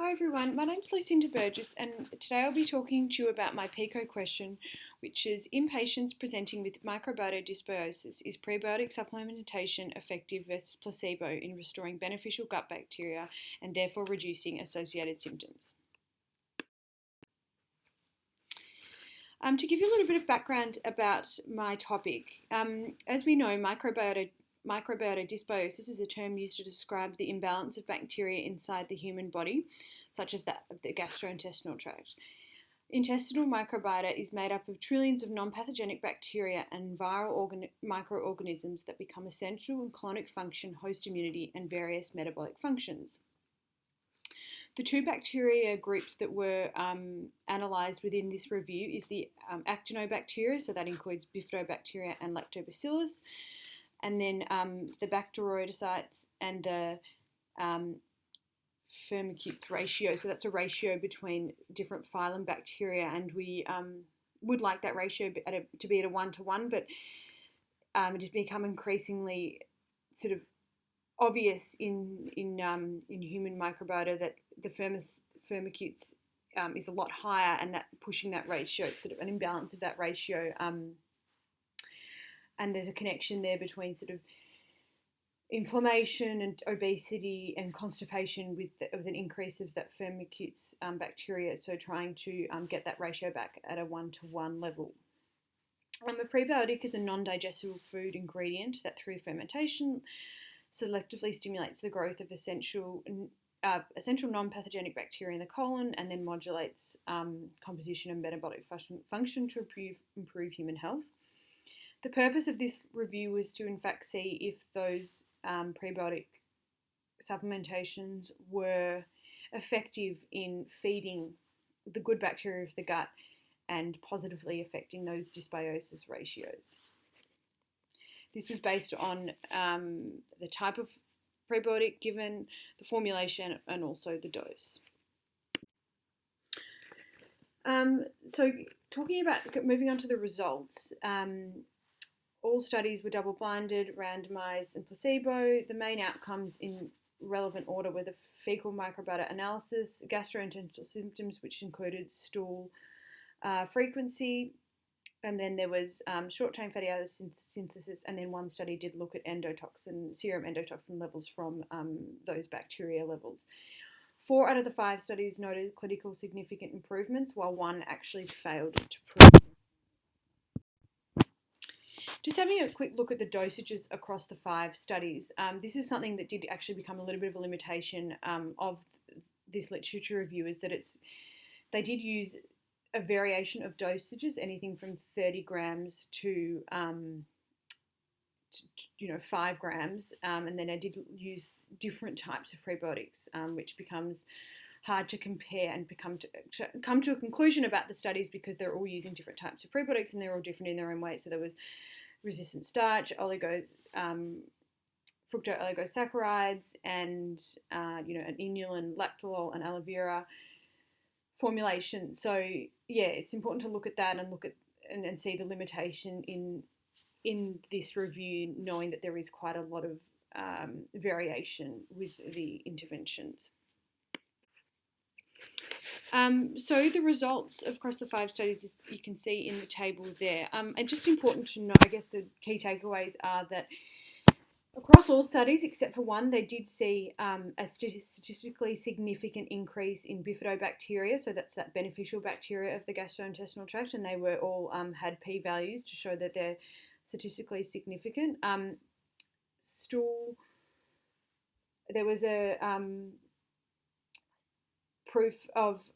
Hi everyone, my name's LucindaBurgess and today I'll be talking to you about my PICO question, which is: in patients presenting with microbiota dysbiosis, is prebiotic supplementation effective versus placebo in restoring beneficial gut bacteria and therefore reducing associated symptoms? To give you a little bit of background about my topic, as we know, microbiota dysbiosis is a term used to describe the imbalance of bacteria inside the human body, such as that of the gastrointestinal tract. Intestinal microbiota is made up of trillions of non-pathogenic bacteria and viral microorganisms that become essential in colonic function, host immunity, and various metabolic functions. The two bacteria groups that were analysed within this review is the actinobacteria, so that includes bifidobacteria and lactobacillus, and then the bacteroidecytes and the Firmicutes ratio. So that's a ratio between different phylum bacteria, and we would like that ratio to be at a 1-to-1, but it has become increasingly sort of obvious in human microbiota that the Firmicutes is a lot higher, and that pushing that ratio, sort of an imbalance of that ratio, and there's a connection there between sort of inflammation and obesity and constipation with an increase of that Firmicutes bacteria, so trying to get that ratio back at a 1-to-1 level. A prebiotic is a non-digestible food ingredient that through fermentation selectively stimulates the growth of essential non-pathogenic bacteria in the colon, and then modulates composition and metabolic function to improve human health. The purpose of this review was to in fact see if those prebiotic supplementations were effective in feeding the good bacteria of the gut and positively affecting those dysbiosis ratios. This was based on the type of prebiotic given, the formulation, and also the dose. So talking about, moving on to the results, all studies were double-blinded, randomized, and placebo. The main outcomes in relevant order were the fecal microbiota analysis, gastrointestinal symptoms, which included stool frequency, and then there was short-chain fatty acid synthesis, and then one study did look at serum endotoxin levels from those bacteria levels. 4 out of the 5 studies noted clinically significant improvements, while 1 actually failed to prove. Just having a quick look at the dosages across the 5 studies, this is something that did actually become a little bit of a limitation of this literature review, is that they did use a variation of dosages, anything from 30 grams to 5 grams, and then I did use different types of prebiotics, which becomes hard to compare and come to a conclusion about the studies, because they're all using different types of prebiotics and they're all different in their own way. So there was resistant starch, fructose oligosaccharides, and an inulin, lactolol, and aloe vera formulation. So yeah, it's important to look at that and see the limitation in this review, knowing that there is quite a lot of variation with the interventions. So the results across the 5 studies you can see in the table there. And just important to note, I guess the key takeaways are that across all studies except for 1, they did see a statistically significant increase in bifidobacteria, so that's that beneficial bacteria of the gastrointestinal tract, and they were all had p-values to show that they're statistically significant. Stool, there was a proof of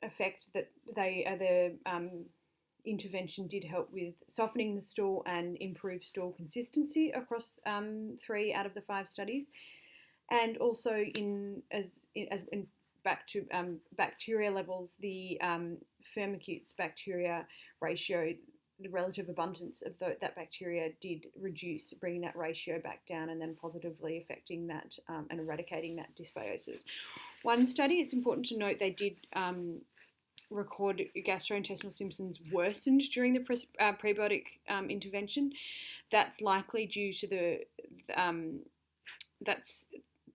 effect that the intervention did help with softening the stool and improve stool consistency across 3 out of the 5 studies, and also back to bacteria levels, the Firmicutes bacteria ratio, the relative abundance of that bacteria did reduce, bringing that ratio back down and then positively affecting that and eradicating that dysbiosis. One study, it's important to note, they did record gastrointestinal symptoms worsened during the prebiotic intervention. That's likely due to that's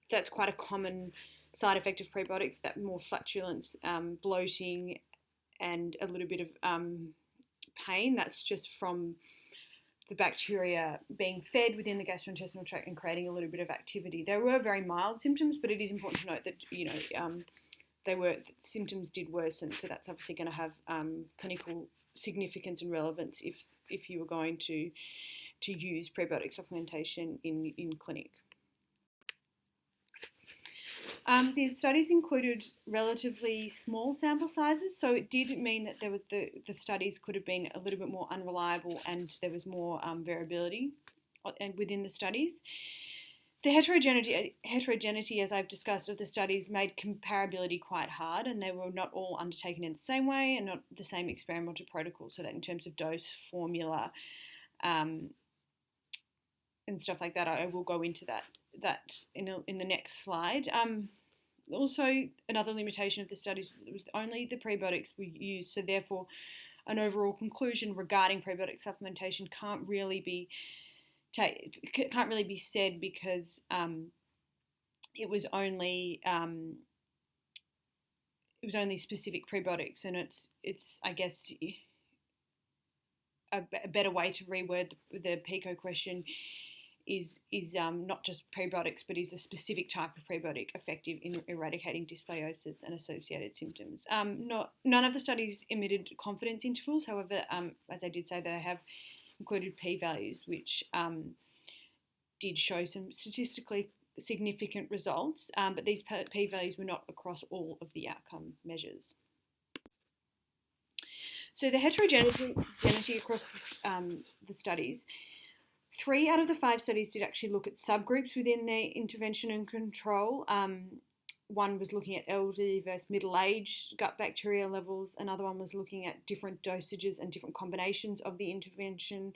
that's quite a common side effect of prebiotics, that more flatulence, bloating, and a little bit of pain. That's just from the bacteria being fed within the gastrointestinal tract and creating a little bit of activity. There were very mild symptoms, but it is important to note that symptoms did worsen. So that's obviously going to have clinical significance and relevance if you were going to use prebiotic supplementation in clinic. The studies included relatively small sample sizes, so it did mean that the studies could have been a little bit more unreliable, and there was more variability within the studies. The heterogeneity, as I've discussed, of the studies made comparability quite hard, and they were not all undertaken in the same way and not the same experimental protocol, so that in terms of dose, formula, and stuff like that, I will go into that in the next slide. Also, another limitation of the studies was only the prebiotics were used, so therefore an overall conclusion regarding prebiotic supplementation can't really be said, because it was only specific prebiotics, and it's I guess a better way to reword the PICO question is not just prebiotics, but is a specific type of prebiotic effective in eradicating dysbiosis and associated symptoms. None of the studies emitted confidence intervals. However, as I did say, they have included p-values, which did show some statistically significant results, but these p-values were not across all of the outcome measures. So the heterogeneity across the studies, 3 out of the 5 studies did actually look at subgroups within their intervention and control. One was looking at elderly versus middle-aged gut bacteria levels. Another one was looking at different dosages and different combinations of the intervention.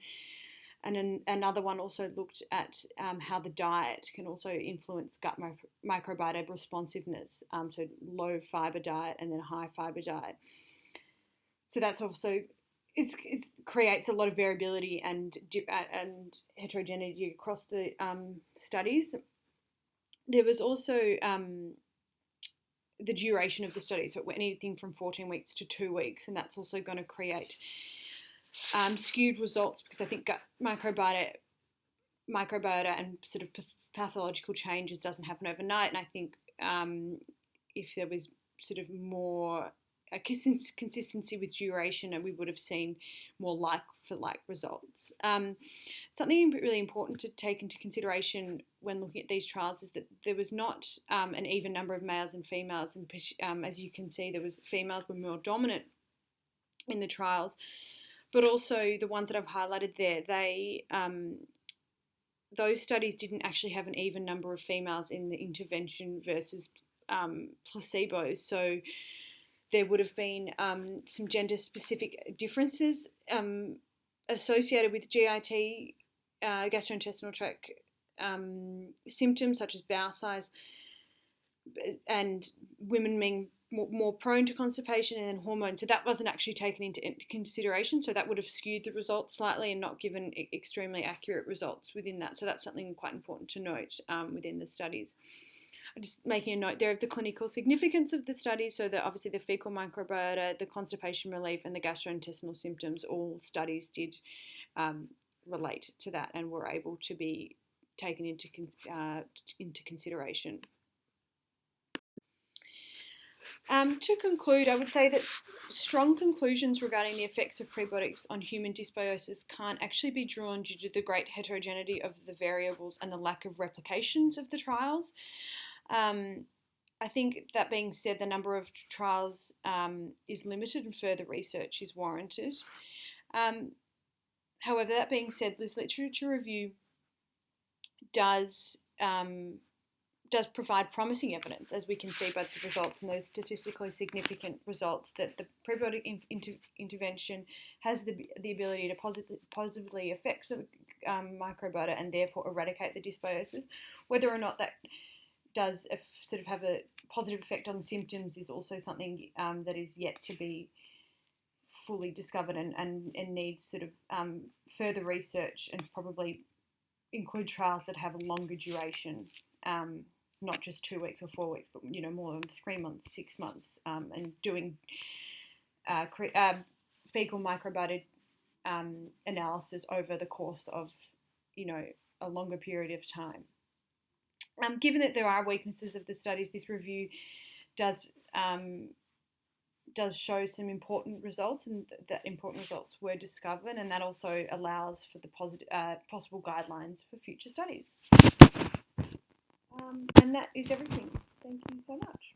And another one also looked at how the diet can also influence gut microbiota responsiveness, so low-fibre diet and then high-fibre diet. So that's also... It creates a lot of variability and heterogeneity across the studies. There was also the duration of the study, so anything from 14 weeks to 2 weeks, and that's also going to create skewed results, because I think gut microbiota and sort of pathological changes doesn't happen overnight, and I think if there was sort of more consistency with duration, and we would have seen more like-for-like results. Something really important to take into consideration when looking at these trials is that there was not an even number of males and females, and as you can see, females were more dominant in the trials, but also the ones that I've highlighted there, those studies didn't actually have an even number of females in the intervention versus placebos, so there would have been some gender-specific differences associated with GIT, gastrointestinal tract symptoms such as bowel size, and women being more prone to constipation, and then hormones. So that wasn't actually taken into consideration, so that would have skewed the results slightly and not given extremely accurate results within that. So that's something quite important to note within the studies. I'm just making a note there of the clinical significance of the study, so that obviously the fecal microbiota, the constipation relief, and the gastrointestinal symptoms, all studies did relate to that and were able to be taken into consideration. To conclude, I would say that strong conclusions regarding the effects of prebiotics on human dysbiosis can't actually be drawn due to the great heterogeneity of the variables and the lack of replications of the trials. I think that being said, the number of trials is limited and further research is warranted. However, that being said, this literature review does provide promising evidence, as we can see by the results and those statistically significant results, that the prebiotic intervention has the ability to positively affect the microbiota and therefore eradicate the dysbiosis. Whether or not that does sort of have a positive effect on symptoms is also something that is yet to be fully discovered and needs sort of further research, and probably include trials that have a longer duration not just 2 weeks or 4 weeks, but more than 3 months, 6 months, and doing fecal microbiota analysis over the course of a longer period of time. Given that there are weaknesses of the studies, this review does show some important results, and that important results were discovered, and that also allows for the possible guidelines for future studies. And that is everything. Thank you so much.